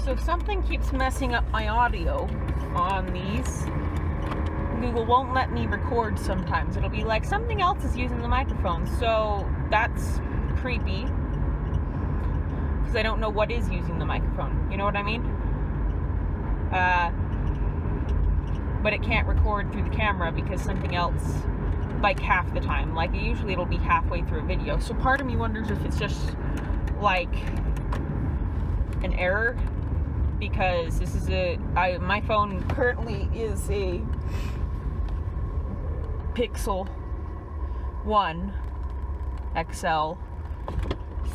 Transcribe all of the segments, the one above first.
So something keeps messing up my audio on these. Google won't let me record sometimes. It'll be like something else is using the microphone. So that's creepy. Because I don't know what is using the microphone. You know what I mean? But it can't record through the camera because something else, like half the time. Like usually it'll be halfway through a video. So part of me wonders if it's just like an error. Because this is my phone currently is a Pixel 1 XL.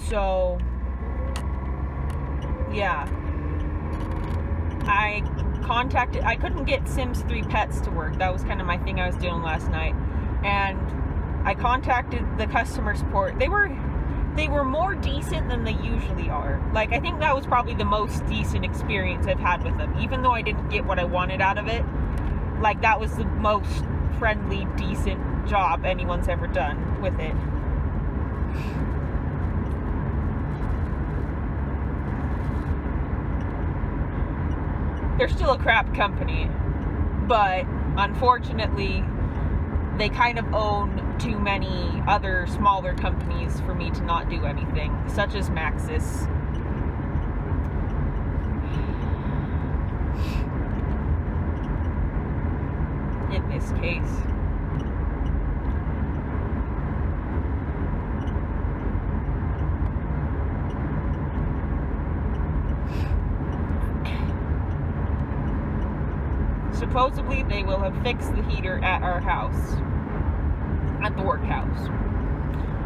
So, yeah. I couldn't get Sims 3 Pets to work. That was kind of my thing I was doing last night. And I contacted the customer support. They were more decent than they usually are. Like, I think that was probably the most decent experience I've had with them. Even though I didn't get what I wanted out of it, like, that was the most friendly, decent job anyone's ever done with it. They're still a crap company, but unfortunately, they kind of own too many other smaller companies for me to not do anything, such as Maxis. In this case. Supposedly, they will have fixed the heater at our house. At the workhouse.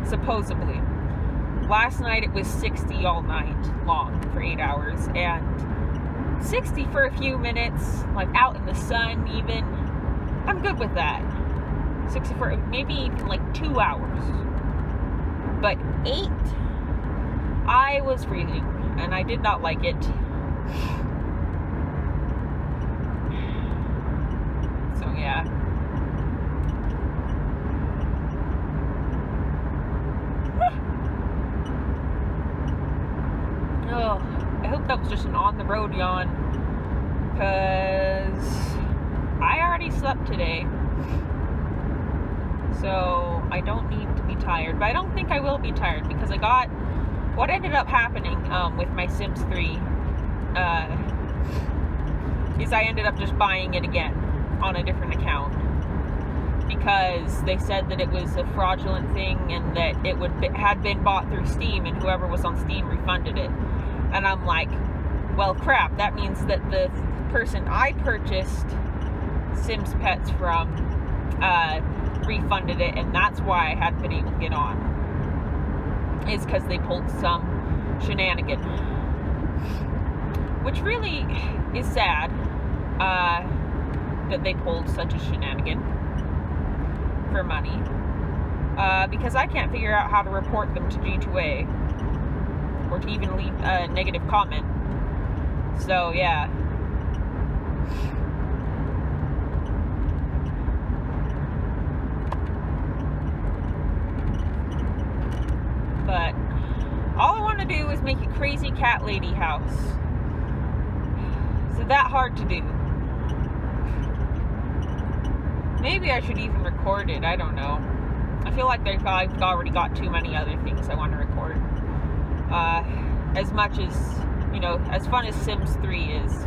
Supposedly. Last night it was 60 all night long for 8 hours. And 60 for a few minutes, like out in the sun even. I'm good with that. 60 for maybe even like 2 hours. But 8, I was freezing. And I did not like it. So yeah. Oh, I hope that was just an on-the-road yawn, because I already slept today, so I don't need to be tired, but I don't think I will be tired, because what ended up happening with my Sims 3 is I ended up just buying it again on a different account, because they said that it was a fraudulent thing and that it had been bought through Steam and whoever was on Steam refunded it. And I'm like, well, crap, that means that the person I purchased Sims Pets from refunded it, and that's why I hadn't been able to get on. Is because they pulled some shenanigan. Which really is sad that they pulled such a shenanigan for money. Because I can't figure out how to report them to G2A. Or to even leave a negative comment. So, yeah. But all I want to do is make a crazy cat lady house. Is it that hard to do? Maybe I should even record it. I don't know. I feel like I've already got too many other things I want to record. As much as, as fun as Sims 3 is.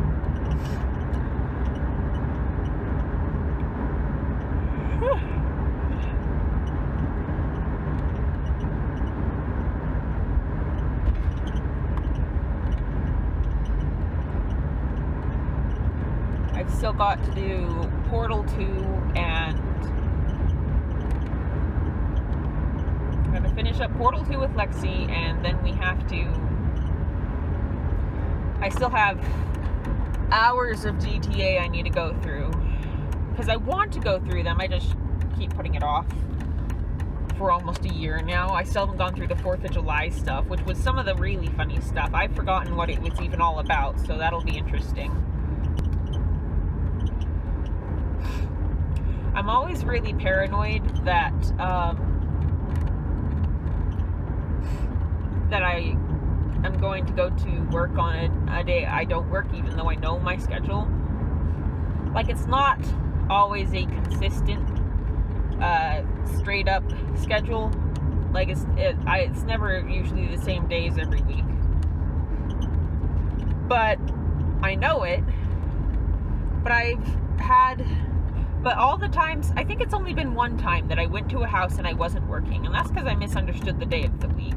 I've still got to do Portal 2 and I'm going to finish up Portal 2 with Lexi, and then we have to... I still have hours of GTA I need to go through. Because I want to go through them, I just keep putting it off for almost a year now. I still haven't gone through the 4th of July stuff, which was some of the really funny stuff. I've forgotten what it was even all about, so that'll be interesting. I'm always really paranoid that that I am going going to go to work on a day I don't work, even though I know my schedule. Like, it's not always a consistent, straight up schedule. Like, it's never usually the same days every week. But I know it. But all the times, I think it's only been one time that I went to a house and I wasn't working, and that's because I misunderstood the day of the week.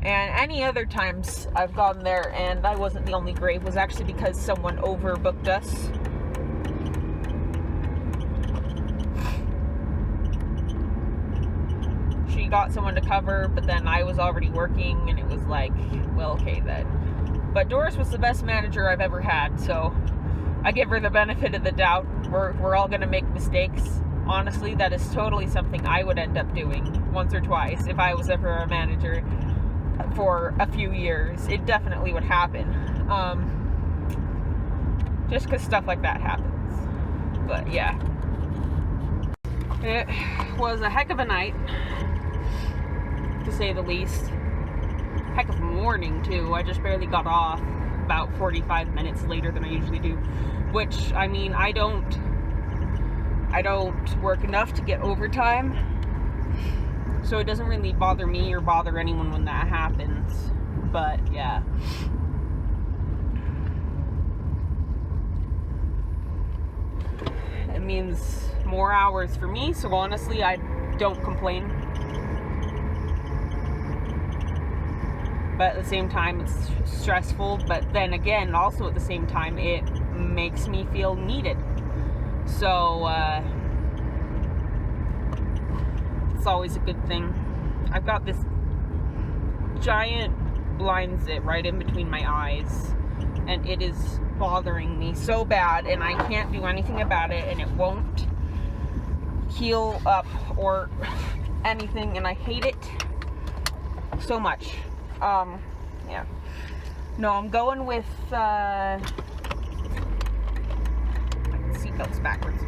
And any other times I've gone there and I wasn't the only grave was actually because someone overbooked us. She got someone to cover, but then I was already working, and it was like, well, okay then. But Doris was the best manager I've ever had, so I give her the benefit of the doubt. We're all going to make mistakes. Honestly, that is totally something I would end up doing once or twice if I was ever a manager for a few years. It definitely would happen. Just because stuff like that happens. But yeah. It was a heck of a night, to say the least. Heck of a morning, too. I just barely got off about 45 minutes later than I usually do. Which, I mean, I don't work enough to get overtime, so it doesn't really bother me or bother anyone when that happens. But yeah, it means more hours for me, so honestly I don't complain. But at the same time, it's stressful. But then again, also at the same time, it makes me feel needed. So, it's always a good thing. I've got this giant blind zit right in between my eyes, and it is bothering me so bad, and I can't do anything about it, and it won't heal up or anything, and I hate it so much. Yeah. No, I'm going with, seatbelts backwards.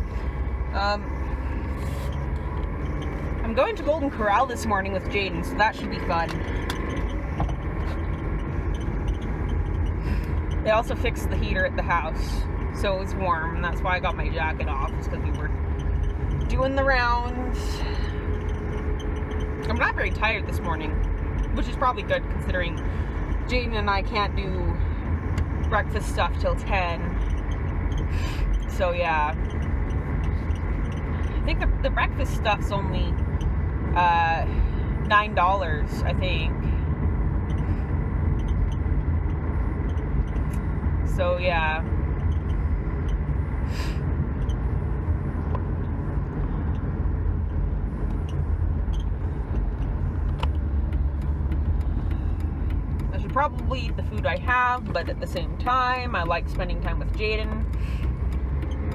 I'm going to Golden Corral this morning with Jaden, so that should be fun. They also fixed the heater at the house, so it was warm, and that's why I got my jacket off, is because we were doing the rounds. I'm not very tired this morning, which is probably good considering Jaden and I can't do breakfast stuff till 10. So yeah, I think the breakfast stuff's only $9, I think. So yeah. I should probably eat the food I have, but at the same time, I like spending time with Jaden.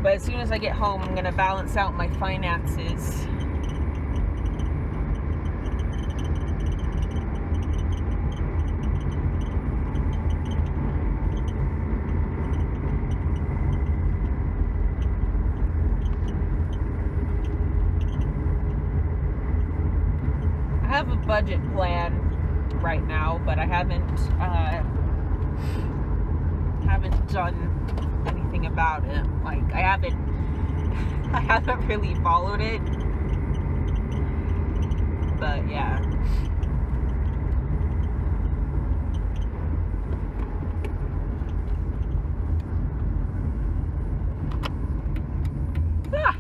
But as soon as I get home, I'm going to balance out my finances. I have a budget plan right now, but I haven't done anything about it. Like, I haven't really followed it. But yeah. Ah.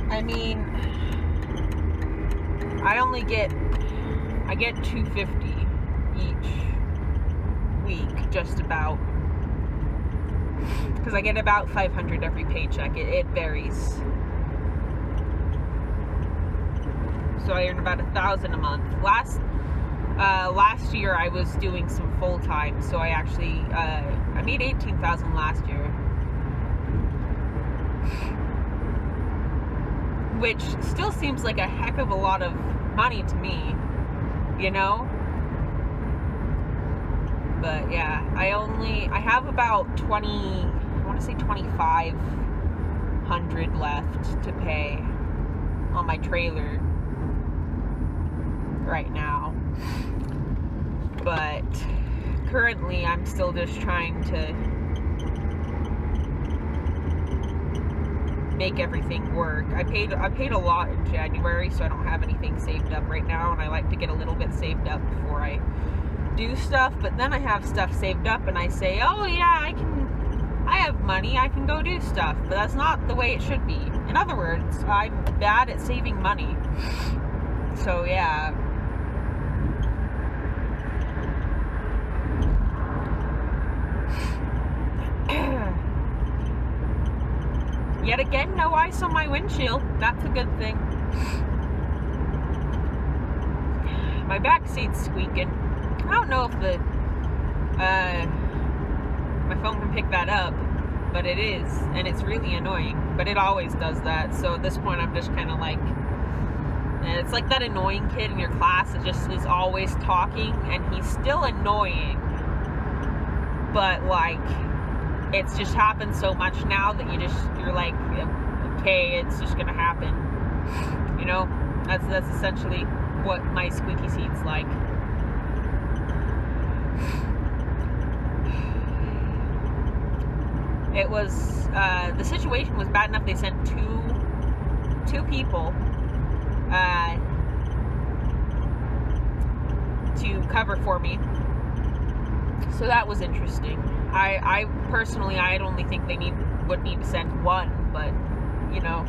I mean, I get $250 each week, just about, because I get about $500 every paycheck. It varies. So I earn about $1,000 a month. Last year I was doing some full time, so I actually I made $18,000 last year, which still seems like a heck of a lot of money to me, you know? But yeah, I have about 2,500 $100 left to pay on my trailer right now. But currently I'm still just trying to make everything work. I paid a lot in January, so I don't have anything saved up right now, and I like to get a little bit saved up before I do stuff. But then I have stuff saved up and I say, oh yeah, I have money, I can go do stuff. But that's not the way it should be. In other words, I'm bad at saving money. So yeah. Yet again, no ice on my windshield. That's a good thing. My back seat's squeaking. I don't know if my phone can pick that up, but it is, and it's really annoying. But it always does that. So at this point, I'm just kind of like, it's like that annoying kid in your class that just is always talking, and he's still annoying, but like, it's just happened so much now that you're like, okay, it's just gonna happen. You know, that's essentially what my squeaky seat's like. It was the situation was bad enough they sent two people to cover for me. So that was interesting. I personally, I'd only think they would need to send one, but you know,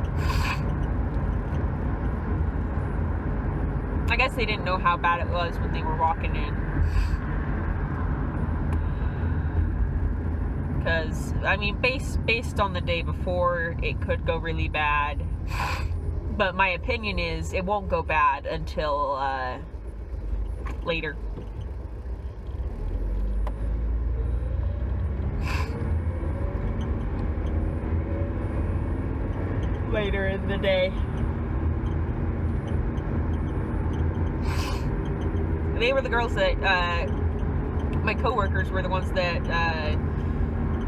I guess they didn't know how bad it was when they were walking in. Because I mean, based on the day before, it could go really bad. But my opinion is it won't go bad until later. Later in the day. They were the girls that, my coworkers were the ones that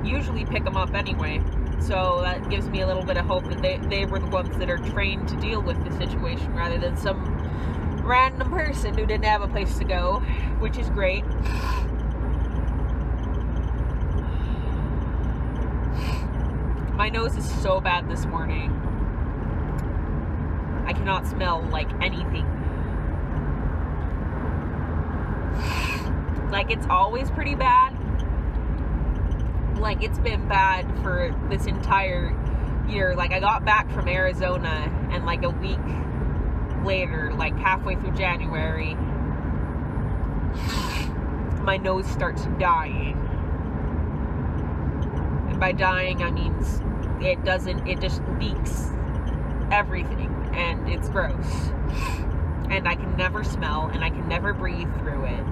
usually pick them up anyway. So that gives me a little bit of hope that they were the ones that are trained to deal with the situation rather than some random person who didn't have a place to go, which is great. My nose is so bad this morning. I cannot smell like anything. Like, it's always pretty bad. Like, it's been bad for this entire year. Like, I got back from Arizona, and like a week later, like halfway through January, my nose starts dying. And by dying, I mean it just leaks everything, and it's gross. And I can never smell, and I can never breathe through it.